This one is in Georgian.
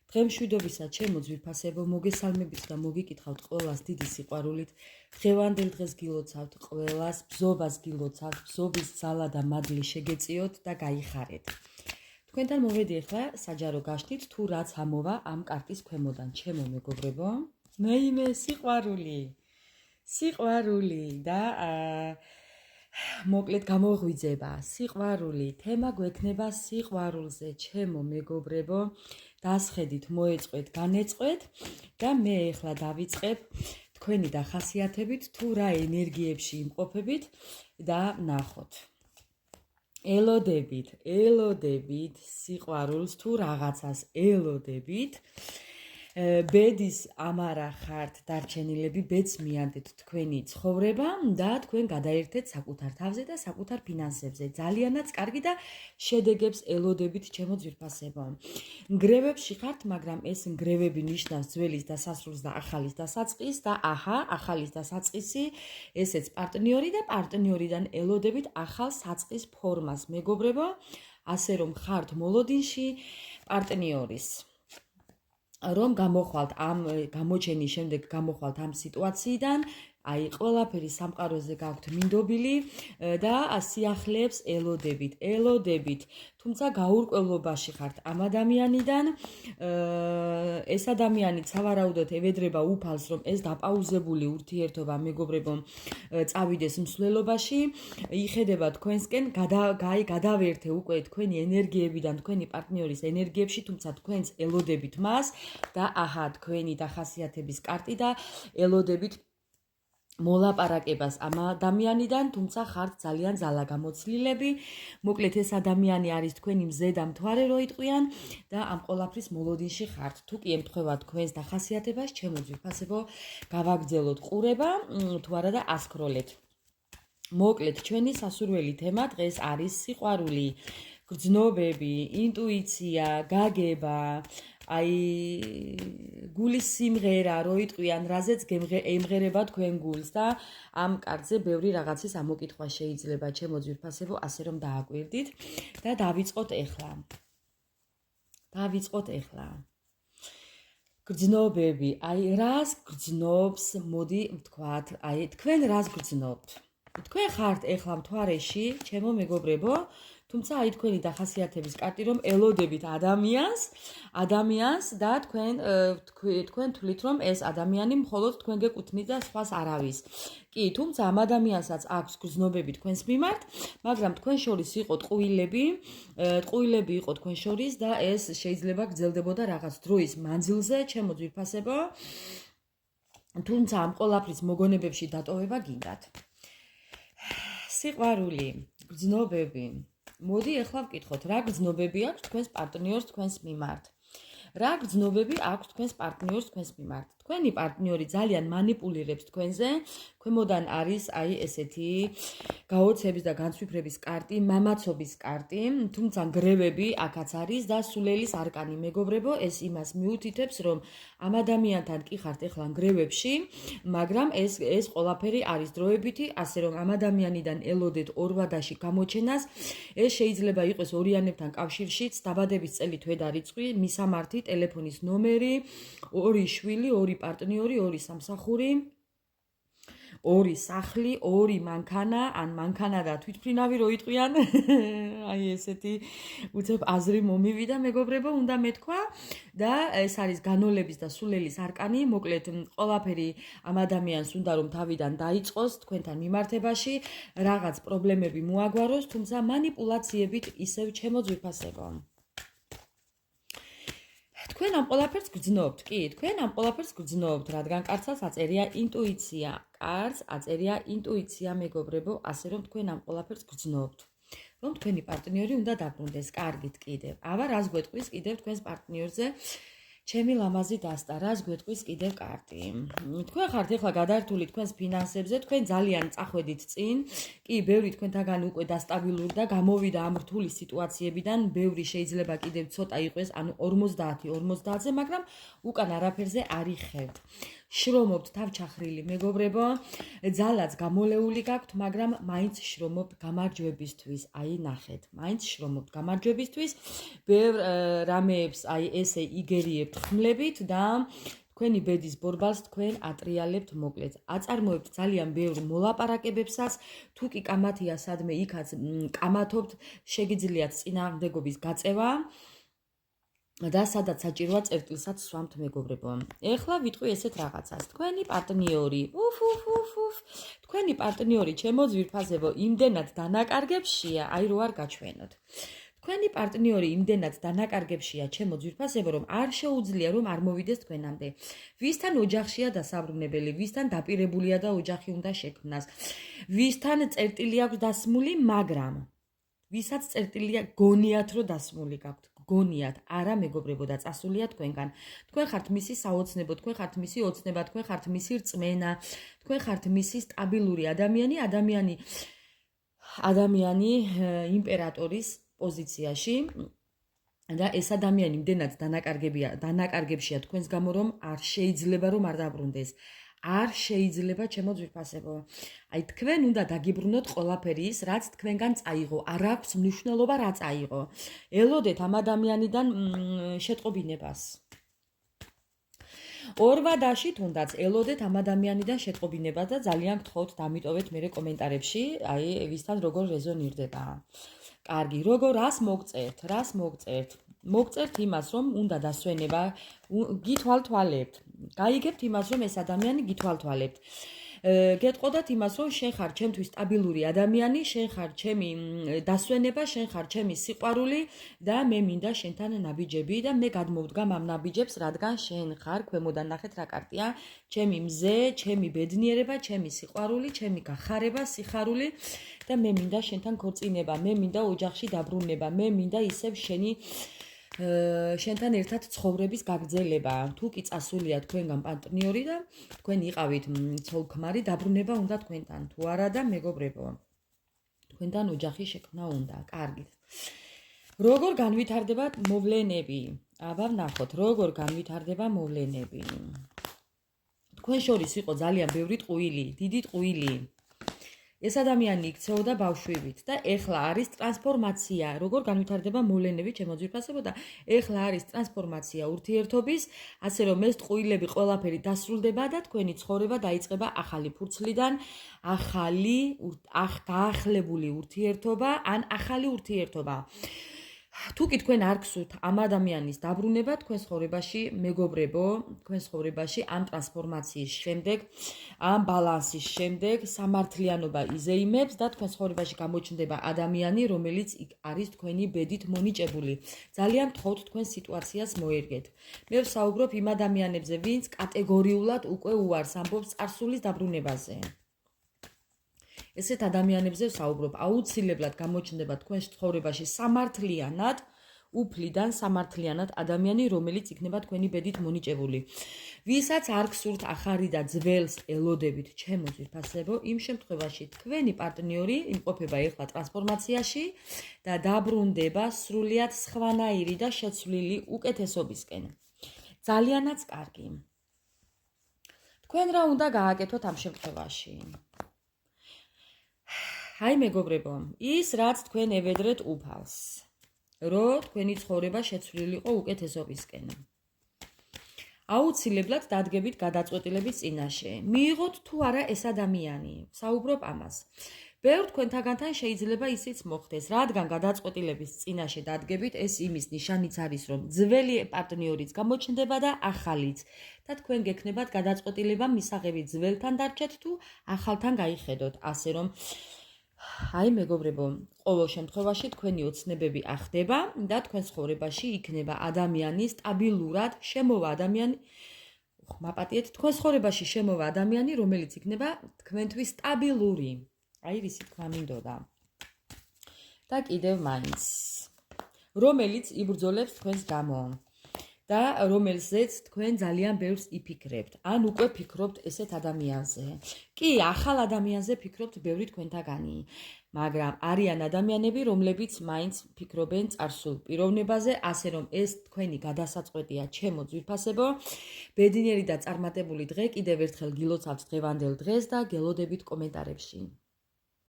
დღემშვიდობისა ჩემო ძვირფასებო, მოგესალმებით და მოგიკითხავთ ყველას დიდი სიყვარულით. დღევანდელ დღეს გილოცავთ ყველას, ბზობას გილოცავთ, ბზობის ძალა და მადლი შეგეწიოთ და გაიხარეთ. თქვენთან მოვედი ახლა საჯარო გაშთით თუ რაც ამოვა ამ კარტის ქვემოდან, ჩემო მეგობრებო. მეიმე სიყვარული და მოკლედ გამოღვიძება, სიყვარული, თემა გვექნება სიყვარულზე, ჩემო მეგობრებო. დასხედით, მოეწყვეთ, განეწყვეთ და მე ახლა დავიწყებ თქვენი დახასიათებით, თუ რა ენერგიებში იმყოფებით და ნახოთ. ელოდებით სიყვარულს თუ რაღაცას ელოდებით. ბედის ამარა ხართ დარჩენილები, ბედს მიანდეთ თქვენი ცხოვრება და თქვენ გადაერთეთ საკუთარ თავზე და საკუთარ ფინანსებზე. ძალიანაც კარგი და შედეგებს ელოდებით, ჩემო ძვირფასებო. ნგრევებში ხართ, მაგრამ ეს ნგრევები ნიშნავს ძველის დასასრულს და ახალის დასაწყისს და ახალის დასაწყისი, ესეც პარტნიორი და პარტნიორიდან ელოდებით ახალ საწყის ფორმას, მეგობრებო, ასე რომ ხართ მოლოდინში პარტნიორის. რომ გამოხვალთ ამ გამოჩენის შემდეგ გამოხვალთ ამ სიტუაციიდან, აი ყველაფერი სამყაროზე გაქვთ მინდობილი და სიახლეებს ელოდებით, თუმცა გაურკვევლობაში ხართ ამ ადამიანიდან. ეს ადამიანი სავარაუდოდ ევედრება უფალს, რომ ეს დაპაუზებული ურთიერთობა, მეგობრებო, წავიდეს მსვლელობაში, იხედება თქვენსკენ, გადავერთე უკვე თქვენი ენერგიებიდან თქვენი პარტნიორის ენერგიებში, თუმცა თქვენს ელოდებით მას და თქვენი დახასიათების კარტი და ელოდებით მოლაპარაკებას ამ ადამიანიდან, თუმცა ხართ ძალიან ძალაგამოცლილები. მოკლედ ეს ადამიანი არის თქვენი მზე და მთვარე რო იტყვიან და ამ ყოლაფრის მოლოდინში ხართ. თუ კი ემთხვევა თქვენს დახასიათებას, ჩემო ძვირფასებო, გავაგრძელოთ ყურება, თუ არა და ასკროლეთ. მოკლედ ჩვენი სასურველი თემა დღეს არის სიყვარული, გრძნობები, ინტუიცია, გაგება, აი გულის სიმღერა რო იტყვიან, რაზეც ემღერება თქვენ გულს და ამ კარტზე ბევრი რაღაცის ამოკითხვა შეიძლება, ჩემო ძვირფასებო, ასე რომ დააკვირდით და დავიწყოთ ახლა. გრძნობები, აი რას გრძნობს, მოდი ვთქვათ, აი თქვენ რას გრძნობთ? თქვენ ხართ ახლა მთვარეში, ჩემო მეგობრებო, თუმცა აი თქვენი დახასიათების კარტი რომ ელოდებით ადამიანს და თქვენ თვლით რომ ეს ადამიანი მხოლოდ თქვენ გეკუთვნით და სხვას არავის. კი, თუმცა ამ ადამიანსაც აქვს გრძნობები თქვენს მიმართ, მაგრამ თქვენ შორის იყო ტყუილები იყო თქვენ შორის და ეს შეიძლება გრძელდებოდა რაღაც დროის მანძილზე, ჩემო ძვირფასებო. თუმცა ამ ყოლაფრის მოგონებებში დატოვება გინდათ. სიყვარული, გრძნობები. მოდი ახლა ვკითხოთ, რა გრძნობები აქვს თქვენს პარტნიორს თქვენს მიმართ? რა გრძნობები აქვს თქვენს პარტნიორს თქვენს მიმართ? თქვენი პარტნიორი ძალიან მანიპულირებს თქვენზე, ქვემოდან არის აი ესეთი გაოცების და განცვიფრების კარტი, მამაცობის კარტი, თუმცა ნგრევები აქაც არის და სულელის არკანი, მეგობრებო, ეს იმას მიუთითებს, რომ ამ ადამიანთან კი ხართ ახლა ნგრევებში, მაგრამ ეს ყველაფერი არის დროებითი, ასე რომ ამ ადამიანიდან ელოდეთ ორვადაში გამოჩენას. ეს შეიძლება იყოს ორიანებთან კავშირშიც, დაბადების წელი, თვე და რიცხვი, მისამართი, ტელეფონის ნომერი, 2 შვილი, 2 პარტნიორი, 2 სამსახური, 2 სახლი, 2 მანქანა, ან მანქანა და თვითმფრინავი რო იტყვიან, აი ესეთი უცებ აზრი მომივიდა, მეგობრებო, უნდა მეთქვა და ეს არის განოლების და სულელის არკანი. მოკლედ ყველაფერი ამ ადამიანს უნდა რომ თავიდან დაიწყოს თქვენთან მიმართებაში, რაღაც პრობლემები მოაგვაროს, თუმცა მანიპულაციებით ისევ ჩემო ძვირფასებო. თქვენ ამ ყველაფერს გრძნობთ, რადგან კარტსაც აწერია ინტუიცია. კარტს აწერია ინტუიცია, მეგობრებო, ასე რომ თქვენ ამ ყველაფერს გრძნობთ. რომ თქვენი პარტნიორი უნდა დაბრუნდეს, კარგით კიდევ. რას გვეტყვის კიდევ თქვენს პარტნიორზე? ჩემი ლამაზი დასტა, რას გვეტყვის კიდევ კარტი? თქვენ ხართ ახლა გადართული თქვენს ფინანსებზე, თქვენ ძალიან წახვედით წინ. კი, ბევრი თქვენთაგანი უკვე დასტაბილური და გამოვიდა ამ რთული სიტუაციებიდან, ბევრი შეიძლება კიდევ ცოტა იყოს, ანუ 50-ზე, მაგრამ უკან არაფერზე არ იხევთ. შრომობთ თავჩახრილი, მეგობრებო, ძალაც გამოლეული გაქვთ, მაგრამ მაინც შრომობთ გამარჯვებისთვის. აი ნახეთ, მაინც შრომობთ გამარჯვებისთვის. ბევრ რამეებს აი ესე იგერიებთ ხმლებით და თქვენი ბედის ბორბალს თქვენ ატრიალებთ მოკლედ. აწარმოებთ ძალიან ბევრ მოლაპარაკებებსაც, თუ კი კამათია სადმე იქაც კამათობთ, შეგიძლიათ წინააღმდეგობის გაწევა და სადაც საჭიროა წერტილსაც სვამთ მეგობრებო. ეხლა ვიტყვი ესეთ რაღაცას. თქვენი პარტნიორი, თქვენი პარტნიორი ჩემო ძვირფასებო, იმდენად დანაკარგებშია, აი რო არ გაჩვენოთ. თქვენი პარტნიორი იმდენად დანაკარგებშია, ჩემო ძვირფასებო, რომ არ შეუძლია რომ არ მოვიდეს თქვენამდე. ვისთან ოჯახშია დასაბრუნებელი, ვისთან დაპირებულია და ოჯახი უნდა შექმნას. ვისთან წერტილი აქვს დასმული, მაგრამ ვისაც წერტილია გონიათ რომ დასმული გაქვთ. გონიათ, არა მეგობრებო და წასულია თქვენგან. თქვენ ხართ მისი საოცნებო, თქვენ ხართ მისი ოცნება, თქვენ ხართ მისი რწმენა, თქვენ ხართ მისი სტაბილური ადამიანი იმპერატორის პოზიციაში და ეს ადამიანი იმდენად დანაკარგებშია თქვენს გამო, რომ არ შეიძლება რომ არ დაბრუნდეს. არ შეიძლება ჩემო ძვირფასებო. აი თქვენ უნდა დაგიბრუნოთ ყველაფერი ის, რაც თქვენგან წაიღო. არ აქვს მნიშვნელობა რა წაიღო. ელოდეთ ამ ადამიანიდან შეტყობინებას. ორვადაში თუნდაც ელოდეთ ამ ადამიანიდან შეტყობინებას და ძალიან გთხოვთ დამიტოვეთ მერე კომენტარებში, აი ვისთან როგორ რეზონირდება. კარგი, რას მოგწერთ? მოგწერთ იმას, რომ უნდა დასვენება, გითვალთვალებთ. გაიგებთ იმას, რომ ეს ადამიანი გითვალთვალებთ. გეტყოდათ იმას, რომ შენ ხარ ჩემთვის სტაბილური ადამიანი, შენ ხარ ჩემი დასვენება, შენ ხარ ჩემი სიყვარული და მე მინდა შენთან ნაბიჯები და მე გადმოვდგამ ამ ნაბიჯებს, რადგან შენ ხარ, ქვემოდან ნახეთ რა კარტია, ჩემი მზე, ჩემი ბედნიერება, ჩემი სიყვარული, ჩემი გახარება, სიხარული და მე მინდა შენთან ქორწინება, მე მინდა ოჯახში დაბრუნება, მე მინდა ისევ შენთან ერთად ცხოვრების გაგრძელება. თუ კი წასულია თქვენგან პარტნიორი და თქვენ იყავით ცოლ-ქმარი, დაბრუნება უნდა თქვენთან. თუ არა და მეგობრებო, თქვენთან ოჯახი შექმნა უნდა. კარგით. როგორ განვითარდება მოვლენები? აბა ვნახოთ, როგორ განვითარდება მოვლენები. თქვენ შორის იყო ძალიან ბევრი ტყუილი, დიდი ტყუილი. ეს ადამიანი იქცეოდა ბავშვებით და ეხლა არის ტრანსფორმაცია. როგორ განვითარდება მოვლენები ჩემო ძვირფასებო და ეხლა არის ტრანსფორმაცია ურთიერთობის, ასე რომ ეს ტყუილები ყველაფერი დასრულდება და თქვენი ცხოვრება დაიწყება ახალი ფურცლიდან, ახალი გაახლებული ურთიერთობა ან ახალი ურთიერთობა. თუ კი თქვენ არ გსურთ ამ ადამიანის დაბრუნება თქვენ ცხოვრებაში, მეგობრებო, თქვენ ცხოვრებაში ამ ტრანსფორმაციის შემდეგ, ამ ბალანსის შემდეგ სამართლიანობა იზეიმებს და თქვენ ცხოვრებაში გამოჩნდება ადამიანი, რომელიც არის თქვენი ბედით მონიჭებული. ძალიან გთხოვთ თქვენ სიტუაციას მოერგეთ. მე ვსაუბრობ იმ ადამიანებზე, ვინც კატეგორიულად უკვე უარს ამბობს წარსულის დაბრუნებაზე. ესეთ ადამიანებზე ვსაუბრობ, აუცილებლად გამოჩნდება თქვენ ცხოვრებაში სამართლიანად, უფლიდან სამართლიანად ადამიანი, რომელიც იქნება თქვენი ბედით მონიჭებული. ვისაც არ გსურთ ახალი და ძველს ელოდებით ჩემო ძვირფასებო, იმ შემთხვევაში თქვენი პარტნიორი იმყოფება ეხლა ტრანსფორმაციაში და დაბრუნდება სრულიად სხვანაირი და შეცვლილი უკეთესობისკენ. ძალიანაც კარგი. თქვენ რა უნდა გააკეთოთ ამ შემთხვევაში? აი მეგობრებო, ის რაც თქვენ ევედრეთ უფალს, რომ თქვენი ცხოვრება შეცვლილიყო უკეთესობისკენ. აუცილებლად დადგებით გადაწყვეტილების წინაშე. მიიღოთ თუ არა ეს ადამიანი. ვსაუბრობ ამას. ბევრ თქვენთაგანთან შეიძლება ისიც მოხდეს, რადგან გადაწყვეტილების წინაშე დადგებით, ეს იმის ნიშანიც არის, რომ ძველი პარტნიორიც გამოჩნდება და ახალიც. და თქვენ გექნებათ გადაწყვეტილება მისაღები ძველთან დარჩეთ თუ ახალთან გაიხედოთ, ასე რომ აი მეგობრებო, ყოველ შემთხვევაში თქვენი ოცნებები ახდება და თქვენ ცხოვრებაში იქნება ადამიანი სტაბილურად შემოვა ადამიანი, მაპატიეთ, თქვენ ცხოვრებაში შემოვა ადამიანი, რომელიც იქნება თქვენთვის სტაბილური. აი რისი თქვა მინდოდა. და კიდევ მაინც, რომელიც იბრძოლებს თქვენს გამო. და რომელზეც თქვენ ძალიან ბევრს იფიქრებთ, ან უკვე ფიქრობთ ესეთ ადამიანზე. კი, ახალ ადამიანზე ფიქრობთ ბევრი თქვენთაგანი, მაგრამ არიან ადამიანები, რომლებიც მაინც ფიქრობენ წარსულ პიროვნებაზე, ასე რომ ეს თქვენი გადასაწყვეტია, ჩემო ძვირფასებო. ბედნიერი და წარმატებული დღე, კიდევ ერთხელ გილოცავთ დღევანდელ დღეს და გელოდებით კომენტარებში.